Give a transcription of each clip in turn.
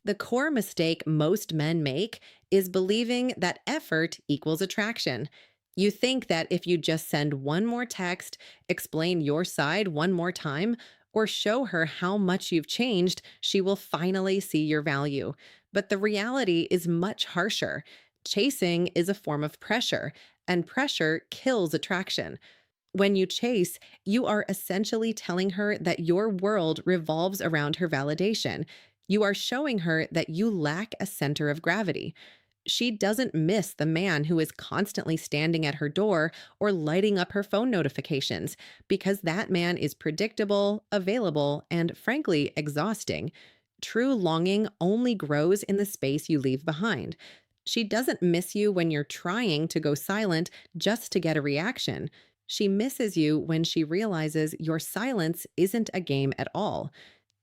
The core mistake most men make is believing that effort equals attraction. You think that if you just send one more text, explain your side one more time, or show her how much you've changed, she will finally see your value. But the reality is much harsher. Chasing is a form of pressure, and pressure kills attraction. When you chase, you are essentially telling her that your world revolves around her validation. You are showing her that you lack a center of gravity. She doesn't miss the man who is constantly standing at her door or lighting up her phone notifications because that man is predictable, available, and frankly, exhausting. True longing only grows in the space you leave behind. She doesn't miss you when you're trying to go silent just to get a reaction. She misses you when she realizes your silence isn't a game at all.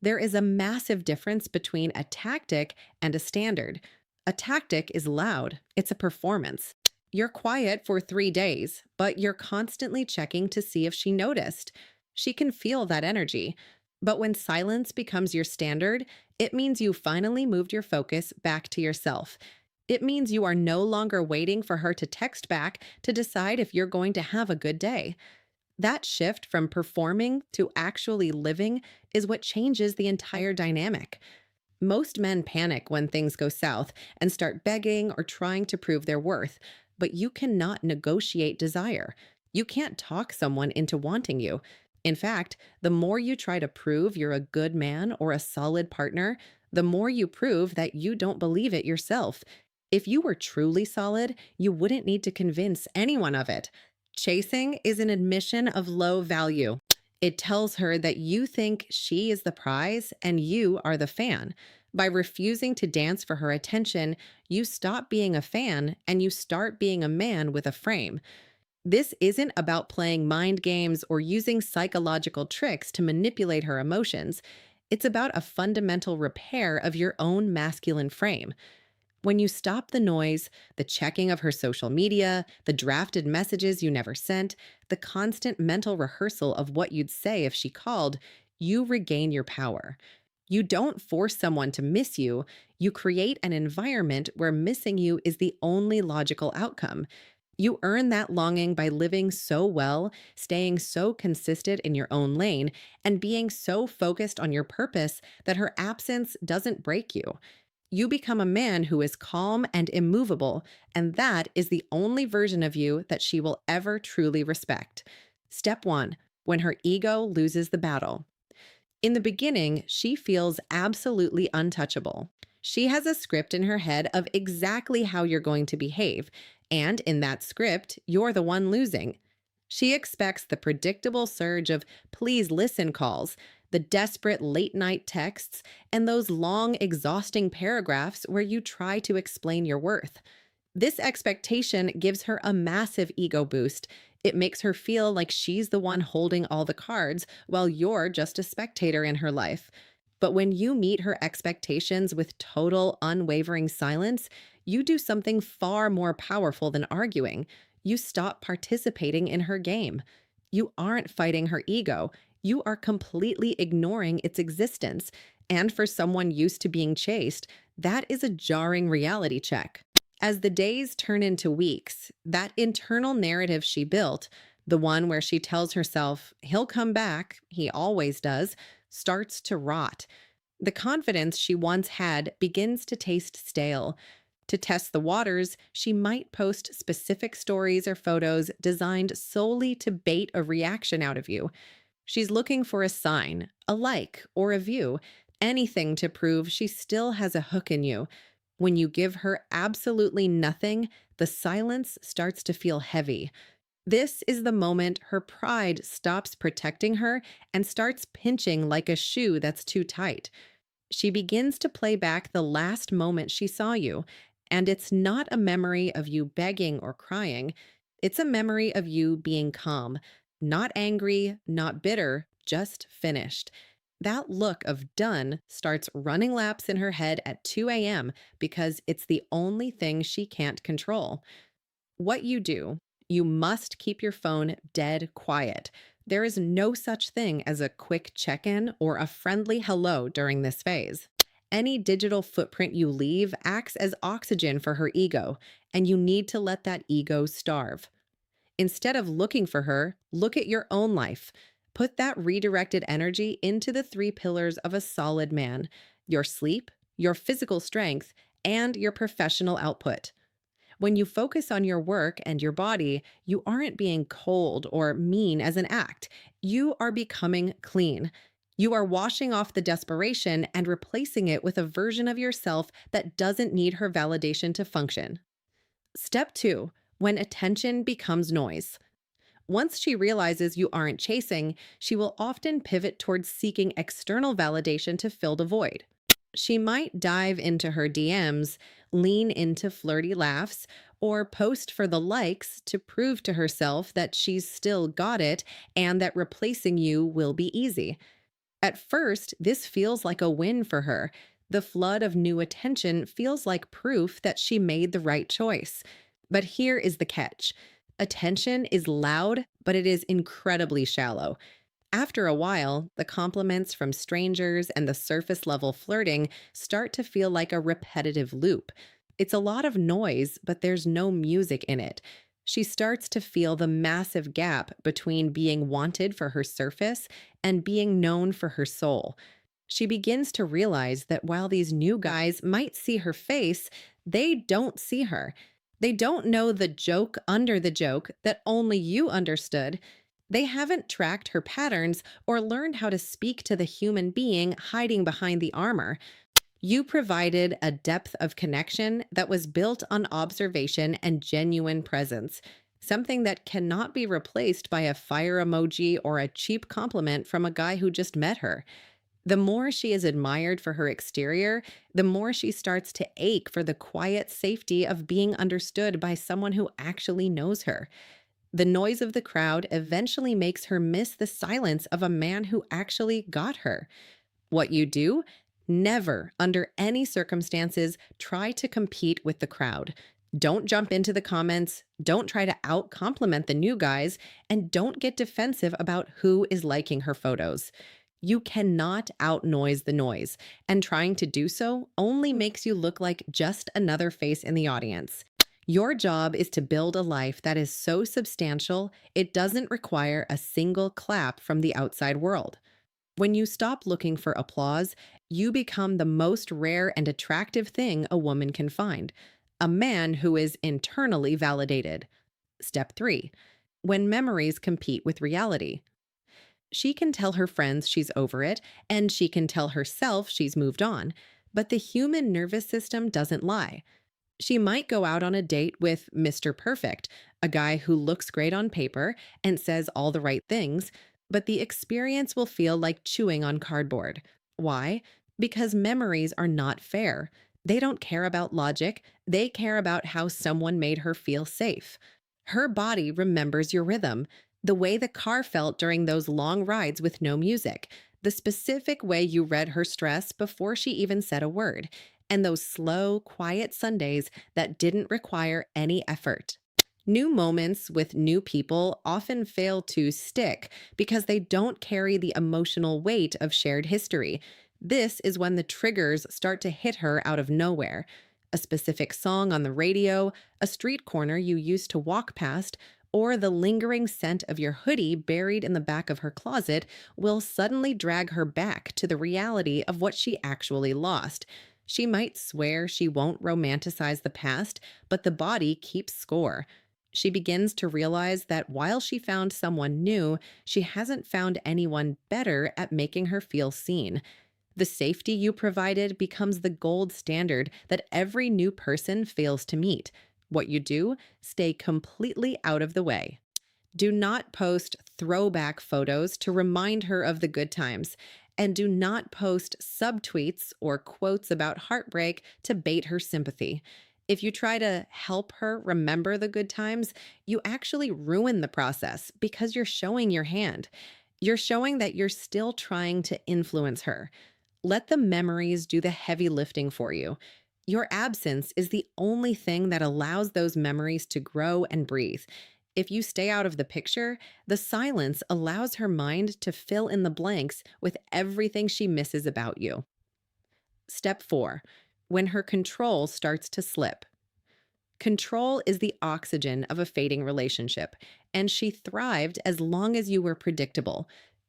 There is a massive difference between a tactic and a standard. A tactic is loud, it's a performance. You're quiet for 3 days, but you're constantly checking to see if she noticed. She can feel that energy. But when silence becomes your standard, it means you finally moved your focus back to yourself. It means you are no longer waiting for her to text back to decide if you're going to have a good day. That shift from performing to actually living is what changes the entire dynamic. Most men panic when things go south and start begging or trying to prove their worth, but you cannot negotiate desire. You can't talk someone into wanting you. In fact, the more you try to prove you're a good man or a solid partner, the more you prove that you don't believe it yourself. If you were truly solid, you wouldn't need to convince anyone of it. Chasing is an admission of low value. It tells her that you think she is the prize and you are the fan. By refusing to dance for her attention, you stop being a fan and you start being a man with a frame. This isn't about playing mind games or using psychological tricks to manipulate her emotions. It's about a fundamental repair of your own masculine frame. When you stop the noise, the checking of her social media, the drafted messages you never sent, the constant mental rehearsal of what you'd say if she called, you regain your power. You don't force someone to miss you, you create an environment where missing you is the only logical outcome. You earn that longing by living so well, staying so consistent in your own lane, and being so focused on your purpose that her absence doesn't break you. You become a man who is calm and immovable, and that is the only version of you that she will ever truly respect. Step 1. When her ego loses the battle. In the beginning, she feels absolutely untouchable. She has a script in her head of exactly how you're going to behave, and in that script, you're the one losing. She expects the predictable surge of please listen calls, the desperate late night texts, and those long, exhausting paragraphs where you try to explain your worth. This expectation gives her a massive ego boost. It makes her feel like she's the one holding all the cards while you're just a spectator in her life. But when you meet her expectations with total, unwavering silence, you do something far more powerful than arguing. You stop participating in her game. You aren't fighting her ego. You are completely ignoring its existence. And for someone used to being chased, that is a jarring reality check. As the days turn into weeks, that internal narrative she built, the one where she tells herself, he'll come back, he always does, starts to rot. The confidence she once had begins to taste stale. To test the waters, she might post specific stories or photos designed solely to bait a reaction out of you. She's looking for a sign, a like, or a view, anything to prove she still has a hook in you. When you give her absolutely nothing, the silence starts to feel heavy. This is the moment her pride stops protecting her and starts pinching like a shoe that's too tight. She begins to play back the last moment she saw you, and it's not a memory of you begging or crying. It's a memory of you being calm, not angry, not bitter, just finished. That look of done starts running laps in her head at 2 a.m. because it's the only thing she can't control. What you do, you must keep your phone dead quiet. There is no such thing as a quick check in or a friendly hello during this phase. Any digital footprint you leave acts as oxygen for her ego, and you need to let that ego starve. Instead of looking for her, look at your own life. Put that redirected energy into the three pillars of a solid man: your sleep, your physical strength, and your professional output. When you focus on your work and your body, you aren't being cold or mean as an act. You are becoming clean. You are washing off the desperation and replacing it with a version of yourself that doesn't need her validation to function. Step two: when attention becomes noise. Once she realizes you aren't chasing, she will often pivot towards seeking external validation to fill the void. She might dive into her DMs, lean into flirty laughs, or post for the likes to prove to herself that she's still got it and that replacing you will be easy. At first, this feels like a win for her. The flood of new attention feels like proof that she made the right choice. But here is the catch: attention is loud, but it is incredibly shallow. After a while, the compliments from strangers and the surface level flirting start to feel like a repetitive loop. It's a lot of noise, but there's no music in it. She starts to feel the massive gap between being wanted for her surface and being known for her soul. She begins to realize that while these new guys might see her face, they don't see her. They don't know the joke under the joke that only you understood. They haven't tracked her patterns or learned how to speak to the human being hiding behind the armor. You provided a depth of connection that was built on observation and genuine presence, something that cannot be replaced by a fire emoji or a cheap compliment from a guy who just met her. The more she is admired for her exterior, the more she starts to ache for the quiet safety of being understood by someone who actually knows her. The noise of the crowd eventually makes her miss the silence of a man who actually got her. What you do? Never, under any circumstances, try to compete with the crowd. Don't jump into the comments, don't try to out compliment the new guys, and don't get defensive about who is liking her photos. You cannot outnoise the noise, and trying to do so only makes you look like just another face in the audience. Your job is to build a life that is so substantial it doesn't require a single clap from the outside world. When you stop looking for applause, you become the most rare and attractive thing a woman can find: a man who is internally validated. Step three: when memories compete with reality. She can tell her friends she's over it, and she can tell herself she's moved on. But the human nervous system doesn't lie. She might go out on a date with Mr. Perfect, a guy who looks great on paper and says all the right things, but the experience will feel like chewing on cardboard. Why? Because memories are not fair. They don't care about logic, they care about how someone made her feel safe. Her body remembers your rhythm, the way the car felt during those long rides with no music, the specific way you read her stress before she even said a word, and those slow, quiet Sundays that didn't require any effort. New moments with new people often fail to stick because they don't carry the emotional weight of shared history. This is when the triggers start to hit her out of nowhere. A specific song on the radio, a street corner you used to walk past, or the lingering scent of your hoodie buried in the back of her closet will suddenly drag her back to the reality of what she actually lost. She might swear she won't romanticize the past, but the body keeps score. She begins to realize that while she found someone new, she hasn't found anyone better at making her feel seen. The safety you provided becomes the gold standard that every new person fails to meet. What you do? Stay completely out of the way. Do not post throwback photos to remind her of the good times. And do not post subtweets or quotes about heartbreak to bait her sympathy. If you try to help her remember the good times, you actually ruin the process because you're showing your hand. You're showing that you're still trying to influence her. Let the memories do the heavy lifting for you. Your absence is the only thing that allows those memories to grow and breathe. If you stay out of the picture, the silence allows her mind to fill in the blanks with everything she misses about you. Step 4. When her control starts to slip. Control is the oxygen of a fading relationship, and she thrived as long as you were predictable.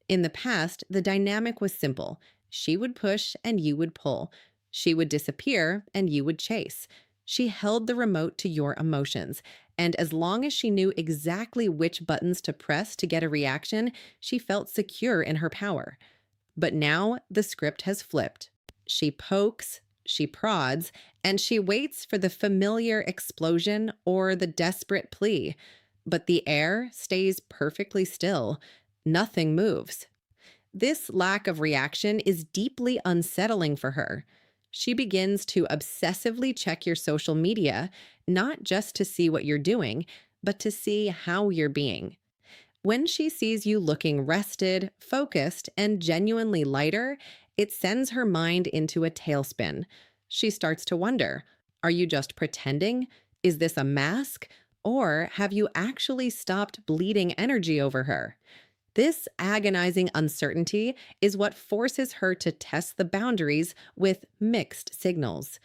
In the past, the dynamic was simple. She would push and you would pull. She would disappear and you would chase. She held the remote to your emotions, and as long as she knew exactly which buttons to press to get a reaction, she felt secure in her power. But now the script has flipped. She pokes, she prods, and she waits for the familiar explosion or the desperate plea. But the air stays perfectly still. Nothing moves. This lack of reaction is deeply unsettling for her. She begins to obsessively check your social media, not just to see what you're doing, but to see how you're being. When she sees you looking rested, focused, and genuinely lighter, it sends her mind into a tailspin. She starts to wonder, are you just pretending? Is this a mask? Or have you actually stopped bleeding energy over her? This agonizing uncertainty is what forces her to test the boundaries with mixed signals.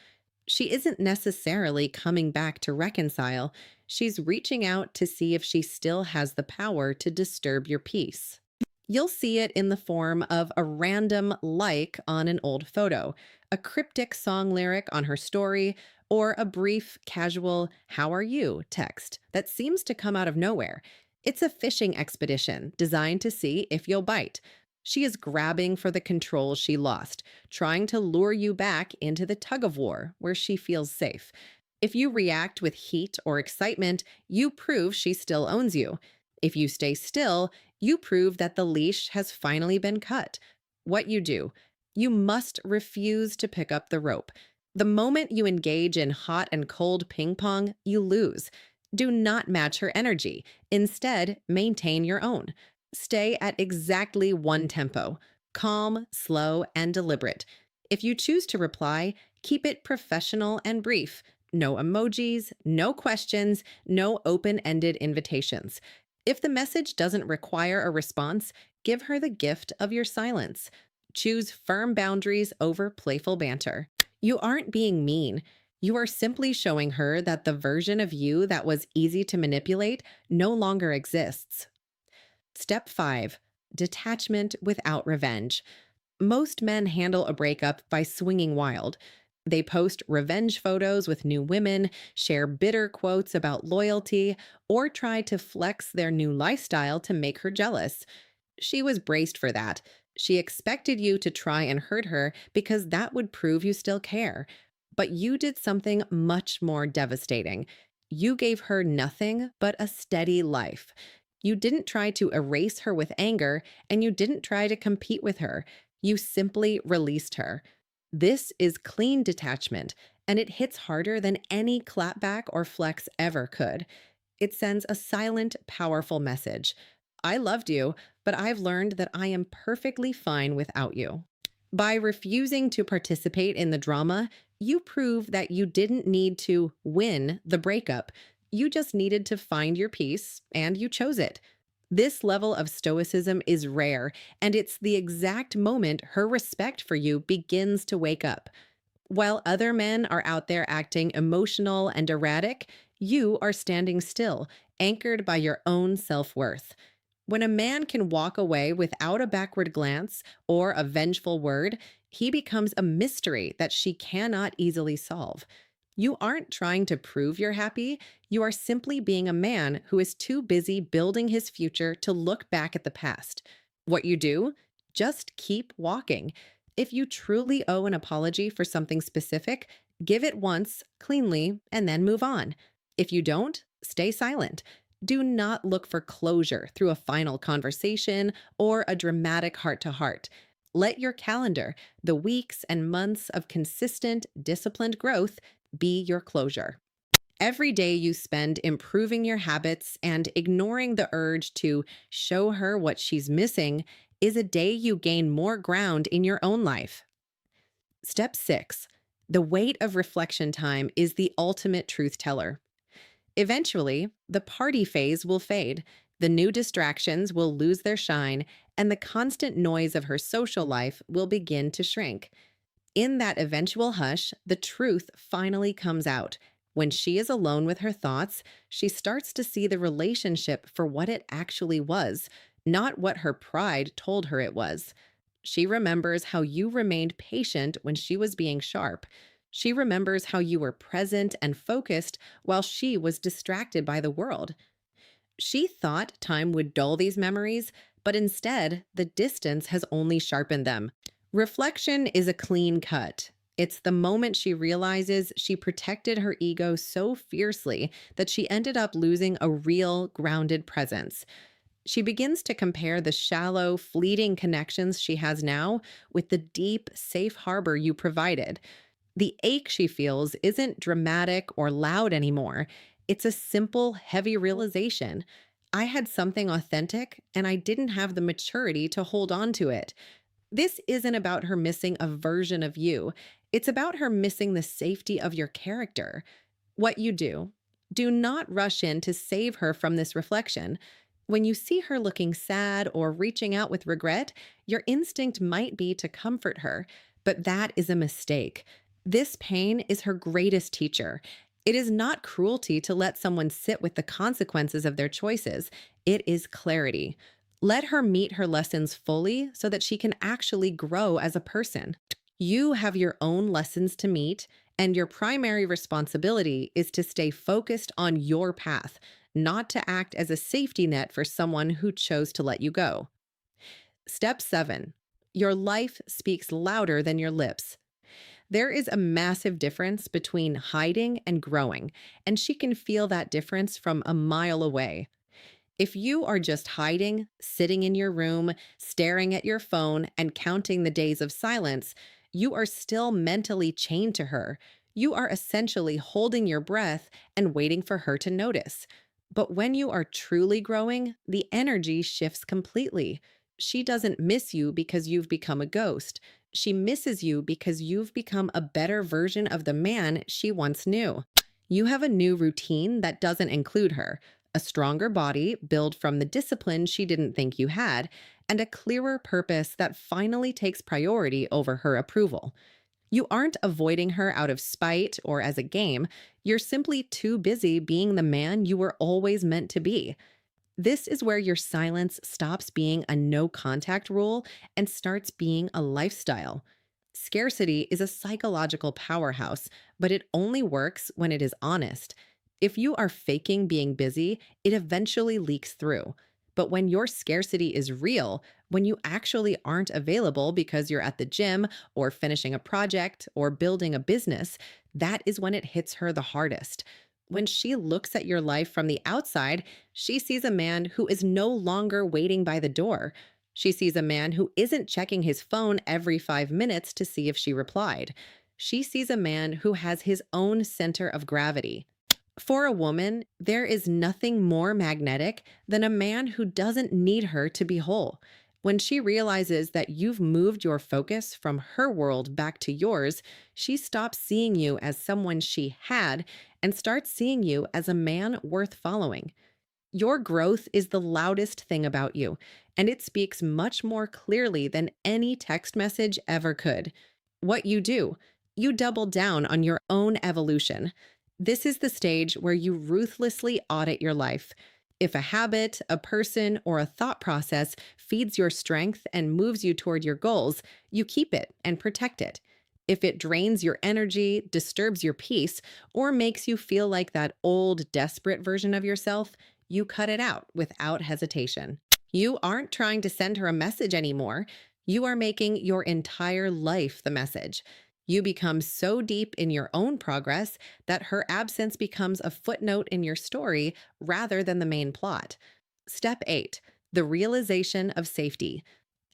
She isn't necessarily coming back to reconcile. She's reaching out to see if she still has the power to disturb your peace. You'll see it in the form of a random like on an old photo, a cryptic song lyric on her story, or a brief, casual, "How are you?" text that seems to come out of nowhere. It's a fishing expedition designed to see if you'll bite. She is grabbing for the control she lost, trying to lure you back into the tug of war where she feels safe. If you react with heat or excitement, you prove she still owns you. If you stay still, you prove that the leash has finally been cut. What you do, you must refuse to pick up the rope. The moment you engage in hot and cold ping pong, you lose. Do not match her energy. Instead, maintain your own. Stay at exactly one tempo, calm, slow, and deliberate. If you choose to reply, keep it professional and brief. No emojis, no questions, no open ended invitations. If the message doesn't require a response, give her the gift of your silence. Choose firm boundaries over playful banter. You aren't being mean. You are simply showing her that the version of you that was easy to manipulate no longer exists. Step 5. Detachment without revenge. Most men handle a breakup by swinging wild. They post revenge photos with new women, share bitter quotes about loyalty, or try to flex their new lifestyle to make her jealous. She was braced for that. She expected you to try and hurt her because that would prove you still care. But you did something much more devastating. You gave her nothing but a steady life. You didn't try to erase her with anger, and you didn't try to compete with her. You simply released her. This is clean detachment, and it hits harder than any clapback or flex ever could. It sends a silent, powerful message. I loved you, but I've learned that I am perfectly fine without you. By refusing to participate in the drama, you prove that you didn't need to win the breakup. You just needed to find your peace, and you chose it. This level of stoicism is rare, and it's the exact moment her respect for you begins to wake up. While other men are out there acting emotional and erratic, you are standing still, anchored by your own self worth. When a man can walk away without a backward glance or a vengeful word, he becomes a mystery that she cannot easily solve. You aren't trying to prove you're happy, you are simply being a man who is too busy building his future to look back at the past. What you do? Just keep walking. If you truly owe an apology for something specific, give it once, cleanly, and then move on. If you don't, stay silent. Do not look for closure through a final conversation or a dramatic heart to heart. Let your calendar, the weeks and months of consistent, disciplined growth, be your closure. Every day you spend improving your habits and ignoring the urge to show her what she's missing is a day you gain more ground in your own life. Step 6. The weight of reflection time is the ultimate truth teller. Eventually, the party phase will fade, the new distractions will lose their shine, and the constant noise of her social life will begin to shrink. In that eventual hush, the truth finally comes out. When she is alone with her thoughts, she starts to see the relationship for what it actually was, not what her pride told her it was. She remembers how you remained patient when she was being sharp. She remembers how you were present and focused while she was distracted by the world. She thought time would dull these memories, but instead, the distance has only sharpened them. Reflection is a clean cut. It's the moment she realizes she protected her ego so fiercely that she ended up losing a real, grounded presence. She begins to compare the shallow, fleeting connections she has now with the deep, safe harbor you provided. The ache she feels isn't dramatic or loud anymore. It's a simple, heavy realization. I had something authentic, and I didn't have the maturity to hold on to it. This isn't about her missing a version of you. It's about her missing the safety of your character. What you do, do not rush in to save her from this reflection. When you see her looking sad or reaching out with regret, your instinct might be to comfort her, but that is a mistake. This pain is her greatest teacher. It is not cruelty to let someone sit with the consequences of their choices. It is clarity. Let her meet her lessons fully so that she can actually grow as a person. You have your own lessons to meet, and your primary responsibility is to stay focused on your path, not to act as a safety net for someone who chose to let you go. Step 7. Your life speaks louder than your lips. There is a massive difference between hiding and growing, and she can feel that difference from a mile away. If you are just hiding, sitting in your room, staring at your phone, and counting the days of silence, you are still mentally chained to her. You are essentially holding your breath and waiting for her to notice. But when you are truly growing, the energy shifts completely. She doesn't miss you because you've become a ghost. She misses you because you've become a better version of the man she once knew. You have a new routine that doesn't include her, a stronger body built from the discipline she didn't think you had, and a clearer purpose that finally takes priority over her approval. You aren't avoiding her out of spite or as a game. You're simply too busy being the man you were always meant to be. This is where your silence stops being a no contact rule and starts being a lifestyle. Scarcity is a psychological powerhouse, but it only works when it is honest. If you are faking being busy, it eventually leaks through. But when your scarcity is real, when you actually aren't available because you're at the gym or finishing a project or building a business, that is when it hits her the hardest. When she looks at your life from the outside, she sees a man who is no longer waiting by the door. She sees a man who isn't checking his phone every 5 minutes to see if she replied. She sees a man who has his own center of gravity. For a woman, there is nothing more magnetic than a man who doesn't need her to be whole. When she realizes that you've moved your focus from her world back to yours, she stops seeing you as someone she had and starts seeing you as a man worth following. Your growth is the loudest thing about you, and it speaks much more clearly than any text message ever could. What you do, you double down on your own evolution. This is the stage where you ruthlessly audit your life. If a habit, a person, or a thought process feeds your strength and moves you toward your goals, you keep it and protect it. If it drains your energy, disturbs your peace, or makes you feel like that old, desperate version of yourself, you cut it out without hesitation. You aren't trying to send her a message anymore. You are making your entire life the message. You become so deep in your own progress that her absence becomes a footnote in your story rather than the main plot. Step 8. The realization of safety.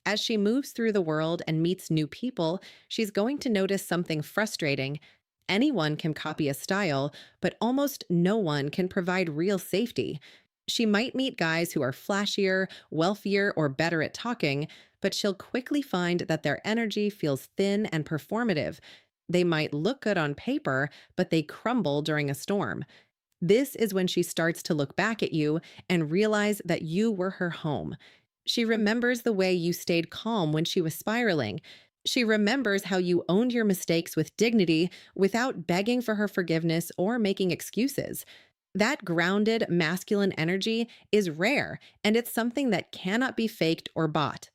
As she moves through the world and meets new people, she's going to notice something frustrating. Anyone can copy a style, but almost no one can provide real safety. She might meet guys who are flashier, wealthier, or better at talking, but she'll quickly find that their energy feels thin and performative. They might look good on paper, but they crumble during a storm. This is when she starts to look back at you and realize that you were her home. She remembers the way you stayed calm when she was spiraling. She remembers how you owned your mistakes with dignity without begging for her forgiveness or making excuses. That grounded masculine energy is rare, and it's something that cannot be faked or bought.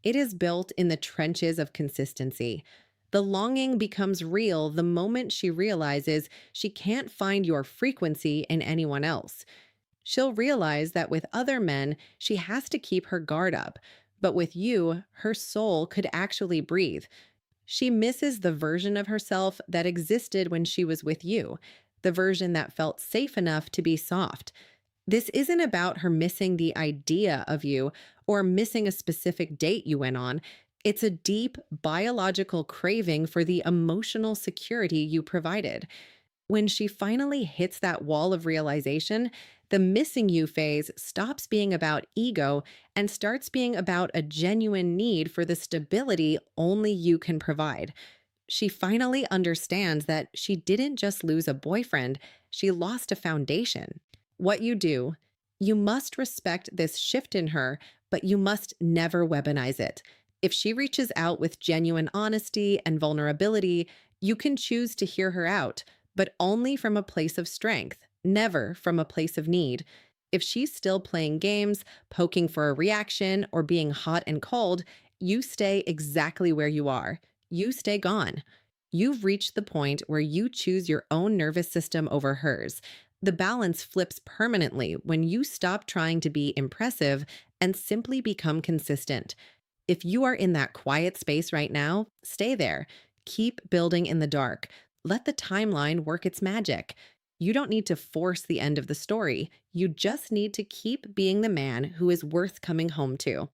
It is built in the trenches of consistency. The longing becomes real the moment she realizes she can't find your frequency in anyone else. She'll realize that with other men, she has to keep her guard up. But with you, her soul could actually breathe. She misses the version of herself that existed when she was with you, the version that felt safe enough to be soft. This isn't about her missing the idea of you or missing a specific date you went on. It's a deep biological craving for the emotional security you provided. When she finally hits that wall of realization, the missing you phase stops being about ego and starts being about a genuine need for the stability only you can provide. She finally understands that she didn't just lose a boyfriend, she lost a foundation. What you do, you must respect this shift in her, but you must never weaponize it. If she reaches out with genuine honesty and vulnerability, you can choose to hear her out, but only from a place of strength, never from a place of need. If she's still playing games, poking for a reaction, or being hot and cold, you stay exactly where you are. You stay gone. You've reached the point where you choose your own nervous system over hers. The balance flips permanently when you stop trying to be impressive and simply become consistent. If you are in that quiet space right now, stay there. Keep building in the dark. Let the timeline work its magic. You don't need to force the end of the story. You just need to keep being the man who is worth coming home to.